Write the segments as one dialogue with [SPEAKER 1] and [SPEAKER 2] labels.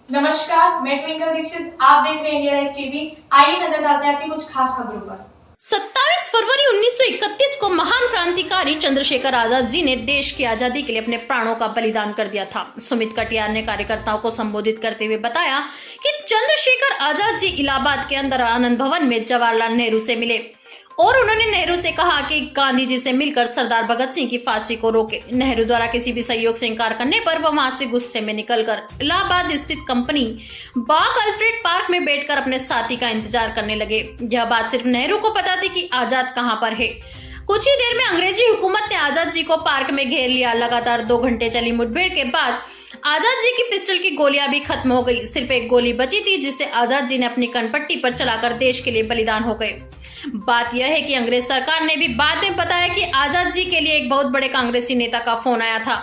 [SPEAKER 1] नमस्कार, मैं ट्विंकल दीक्षित। आप देख रहे हैं इंडिया राइज टीवी। आइए नजर डालते हैं आज की कुछ खास खबरों पर।
[SPEAKER 2] 27 फरवरी 1931 को महान क्रांतिकारी चंद्रशेखर आजाद जी ने देश की आजादी के लिए अपने प्राणों का बलिदान कर दिया था। सुमित कटियार ने कार्यकर्ताओं को संबोधित करते हुए बताया कि चंद्रशेखर आजाद जी इलाहाबाद के अंदर आनंद भवन में जवाहरलाल नेहरू से मिले और उन्होंने नेहरू से कहा कि गांधी जी से मिलकर सरदार भगत सिंह की फांसी को रोके। नेहरू द्वारा किसी भी सहयोग से इंकार करने पर वह वहां से गुस्से में निकलकर इलाहाबाद स्थित कंपनी बाग अल्फ्रेड पार्क में बैठकर अपने साथी का इंतजार करने लगे। यह बात सिर्फ नेहरू को पता थी कि आजाद कहां पर है। कुछ ही देर में अंग्रेजी हुकूमत ने आजाद जी को पार्क में घेर लिया। लगातार 2 घंटे चली मुठभेड़ के बाद आजाद जी की पिस्टल की गोलियां भी खत्म हो गई। सिर्फ एक गोली बची थी जिससे आजाद जी ने अपनी कनपट्टी पर चलाकर देश के लिए बलिदान हो गए। बात यह है कि अंग्रेज सरकार ने भी बाद में बताया कि आजाद जी के लिए एक बहुत बड़े कांग्रेसी नेता का फोन आया था।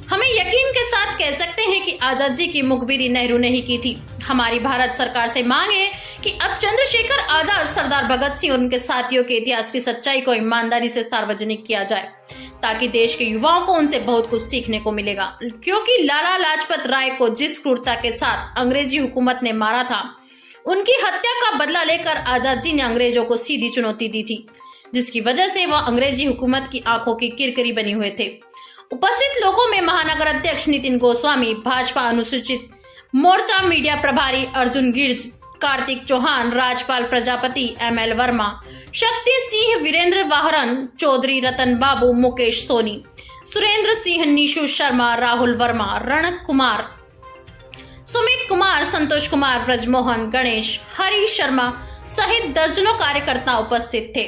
[SPEAKER 2] हमें यकीन के साथ कह सकते हैं कि आजाद जी की मुखबिरी नेहरू ने ही की थी। हमारी भारत सरकार से मांग है कि अब चंद्रशेखर आजाद, सरदार भगत सिंह और उनके साथियों के इतिहास की सच्चाई को ईमानदारी से सार्वजनिक किया जाए ताकि देश के युवाओं को उनसे बहुत कुछ सीखने को मिलेगा। क्योंकि लाला लाजपत राय को जिस क्रूरता के साथ अंग्रेजी हुकूमत ने मारा था, उनकी हत्या का बदला लेकर आजाद जी ने अंग्रेजों को सीधी चुनौती दी थी, जिसकी वजह से वह अंग्रेजी हुकूमत की आंखों की किरकिरी बने हुए थे। उपस्थित लोगों में महानगर अध्यक्ष नितिन गोस्वामी, भाजपा अनुसूचित मोर्चा मीडिया प्रभारी अर्जुन गिर्ज, कार्तिक चौहान, राजपाल प्रजापति, ML वर्मा, शक्ति सिंह, वीरेंद्र वाहरन, चौधरी रतन बाबू, मुकेश सोनी, सुरेंद्र सिंह, निशु शर्मा, राहुल वर्मा, रणक कुमार, सुमित कुमार, संतोष कुमार, ब्रजमोहन, गणेश, हरी शर्मा सहित दर्जनों कार्यकर्ता उपस्थित थे।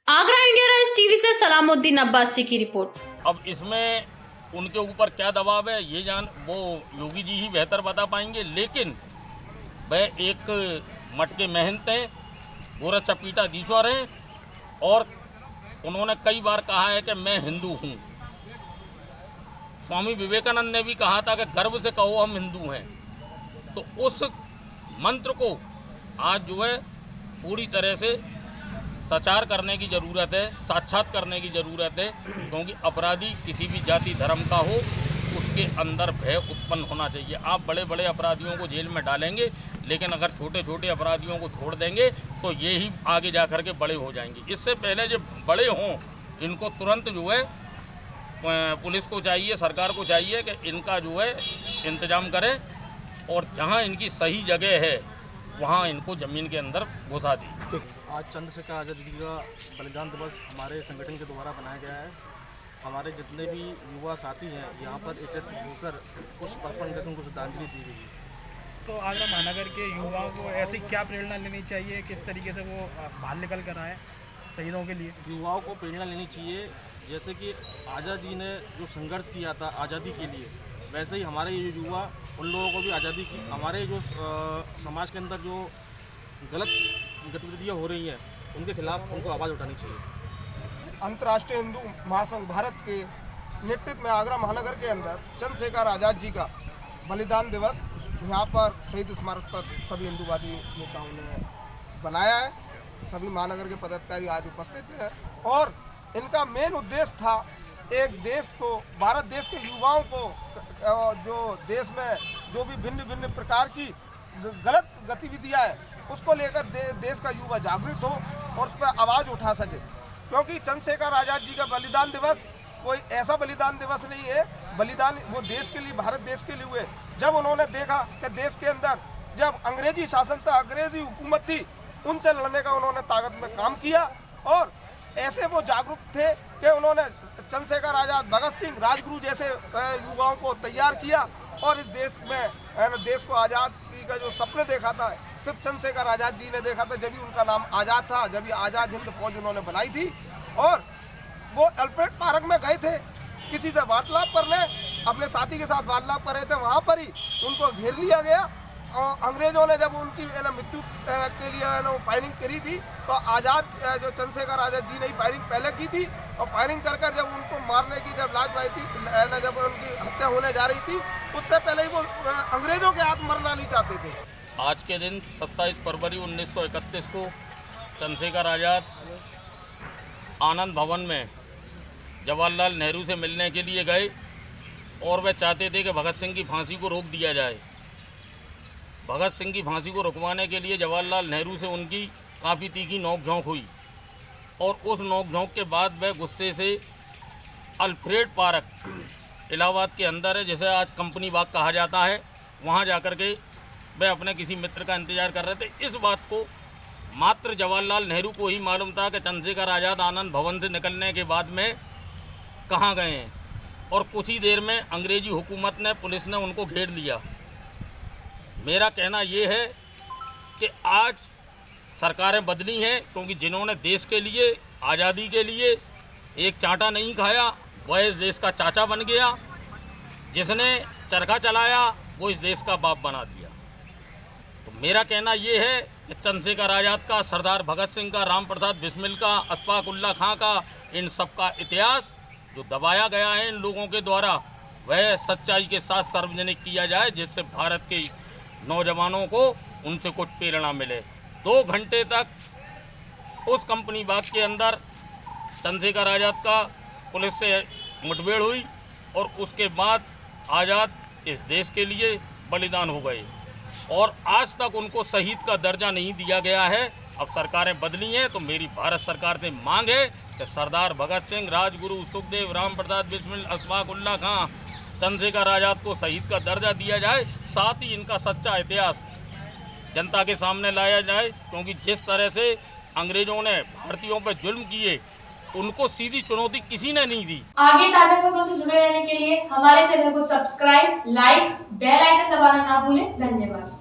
[SPEAKER 2] आगरा इंडिया राइज टीवी से सलामुद्दीन अब्बासी की रिपोर्ट।
[SPEAKER 3] अब इसमें उनके ऊपर क्या दबाव है ये वो योगी जी ही बेहतर बता पाएंगे, लेकिन वह एक मट के महंत हैं, गोरख चपीटाधीश्वर हैं और उन्होंने कई बार कहा है कि मैं हिंदू हूँ। स्वामी विवेकानंद ने भी कहा था कि गर्व से कहो हम हिंदू हैं। तो उस मंत्र को आज पूरी तरह से सचार करने की ज़रूरत है, साक्षात करने की ज़रूरत है, क्योंकि अपराधी किसी भी जाति धर्म का हो उसके अंदर भय उत्पन्न होना चाहिए। आप बड़े बड़े अपराधियों को जेल में डालेंगे, लेकिन अगर छोटे छोटे अपराधियों को छोड़ देंगे तो ये ही आगे जा कर के बड़े हो जाएंगे। इससे पहले जो बड़े हों इनको तुरंत पुलिस को चाहिए, सरकार को चाहिए कि इनका इंतजाम करें और जहां इनकी सही जगह है वहां इनको ज़मीन के अंदर घुसा दी।
[SPEAKER 4] आज चंद्रशेखर आज़ाद जी का बलिदान दिवस हमारे संगठन के द्वारा बनाया गया है। हमारे जितने भी युवा साथी हैं यहाँ पर एकत्रित होकर पुष्प अर्पण करके उनको श्रद्धांजलि दी गई।
[SPEAKER 5] तो आगरा महानगर के युवाओं को ऐसी क्या प्रेरणा लेनी चाहिए, किस तरीके से वो बाहर निकल कर आए शहीदों के लिए?
[SPEAKER 4] युवाओं को प्रेरणा लेनी चाहिए, जैसे कि आज़ाद जी ने जो संघर्ष किया था आज़ादी के लिए, वैसे ही हमारे ये युवा उन लोगों को भी आज़ादी की, हमारे जो समाज के अंदर जो गलत गतिविधियाँ हो रही हैं उनके खिलाफ उनको आवाज़ उठानी चाहिए।
[SPEAKER 6] अंतर्राष्ट्रीय हिंदू महासंघ भारत के नेतृत्व में आगरा महानगर के अंदर चंद्रशेखर आज़ाद जी का बलिदान दिवस यहाँ पर शहीद स्मारक पर सभी हिंदूवादी नेताओं ने बनाया है। सभी महानगर के पदाधिकारी आज उपस्थित हैं और इनका मेन उद्देश्य था एक देश को, भारत देश के युवाओं को जो देश में जो भी भिन्न भिन्न प्रकार की गलत गतिविधियाँ हैं उसको लेकर देश का युवा जागृत हो और उस पर आवाज़ उठा सके। क्योंकि चंद्रशेखर आज़ाद जी का बलिदान दिवस कोई ऐसा बलिदान दिवस नहीं है, बलिदान वो देश के लिए, भारत देश के लिए हुए। जब उन्होंने देखा कि देश के अंदर जब अंग्रेजी शासन था, अंग्रेजी हुकूमत थी, उनसे लड़ने का उन्होंने ताकत में काम किया और ऐसे वो जागरूक थे कि उन्होंने चंद्रशेखर आज़ाद, भगत सिंह, राजगुरु जैसे युवाओं को तैयार किया और इस देश में देश को आज़ादी का जो सपने देखा था सिर्फ चंद्रशेखर आज़ाद जी ने देखा था। जब भी उनका नाम आज़ाद था, जब भी आज़ाद हिंद फौज उन्होंने बनाई थी और वो अल्फ्रेड पार्क में गए थे किसी से वार्तालाप करने, अपने साथी के साथ वार्तालाप कर रहे थे, वहाँ पर ही उनको घेर लिया गया और अंग्रेजों ने जब उनकी मृत्यु के लिए फायरिंग करी थी तो आज़ाद जो चंद्रशेखर आज़ाद जी ने फायरिंग पहले की थी और फायरिंग कर जब उनको मारने की जब लाज पाई थी, जब उनकी हत्या होने जा रही थी, उससे पहले ही वो अंग्रेजों के हाथ मरना नहीं चाहते थे।
[SPEAKER 3] आज के दिन 27 फरवरी 1931 को चंद्रशेखर आज़ाद आनंद भवन में जवाहरलाल नेहरू से मिलने के लिए गए और वह चाहते थे कि भगत सिंह की फांसी को रोक दिया जाए। भगत सिंह की फांसी को रुकवाने के लिए जवाहरलाल नेहरू से उनकी काफ़ी तीखी नोक-झोंक हुई और उस नोक-झोंक के बाद वह गुस्से से अल्फ्रेड पार्क इलाहाबाद के अंदर है, जिसे आज कंपनी बाग कहा जाता है, वहाँ जाकर के वह अपने किसी मित्र का इंतजार कर रहे थे। इस बात को मात्र जवाहरलाल नेहरू को ही मालूम था कि चंद्रशेखर आज़ाद आनंद भवन से निकलने के बाद में कहाँ गए हैं, और कुछ ही देर में अंग्रेजी हुकूमत ने, पुलिस ने उनको घेर लिया। मेरा कहना ये है कि आज सरकारें बदली हैं, क्योंकि जिन्होंने देश के लिए, आज़ादी के लिए एक चांटा नहीं खाया, वह इस देश का चाचा बन गया। जिसने चरखा चलाया वो इस देश का बाप बना दिया। तो मेरा कहना ये है कि चंद्रशेखर आज़ाद का, सरदार भगत सिंह का, राम प्रसाद बिस्मिल का, अशफाक उल्लाह खां का, इन सब का इतिहास जो दबाया गया है इन लोगों के द्वारा, वह सच्चाई के साथ सार्वजनिक किया जाए, जिससे भारत के नौजवानों को उनसे कुछ प्रेरणा मिले। 2 घंटे तक उस कंपनी बाग के अंदर चंद्रशेखर आज़ाद का पुलिस से मुठभेड़ हुई और उसके बाद आज़ाद इस देश के लिए बलिदान हो गए और आज तक उनको शहीद का दर्जा नहीं दिया गया है। अब सरकारें बदली हैं तो मेरी भारत सरकार से मांग है कि सरदार भगत सिंह, राजगुरु, सुखदेव, राम प्रसाद बिस्मिल, अशफाक उल्लाह खां, चंद्रशेखर आज़ाद को शहीद का दर्जा दिया जाए। साथ ही इनका सच्चा इतिहास जनता के सामने लाया जाए, क्योंकि जिस तरह से अंग्रेजों ने भारतीयों पर जुल्म किए, उनको सीधी चुनौती किसी ने नहीं दी।
[SPEAKER 1] आगे ताजा खबरों से जुड़े रहने के लिए हमारे चैनल को सब्सक्राइब, लाइक, बेल आइकन दबाना ना भूलें। धन्यवाद।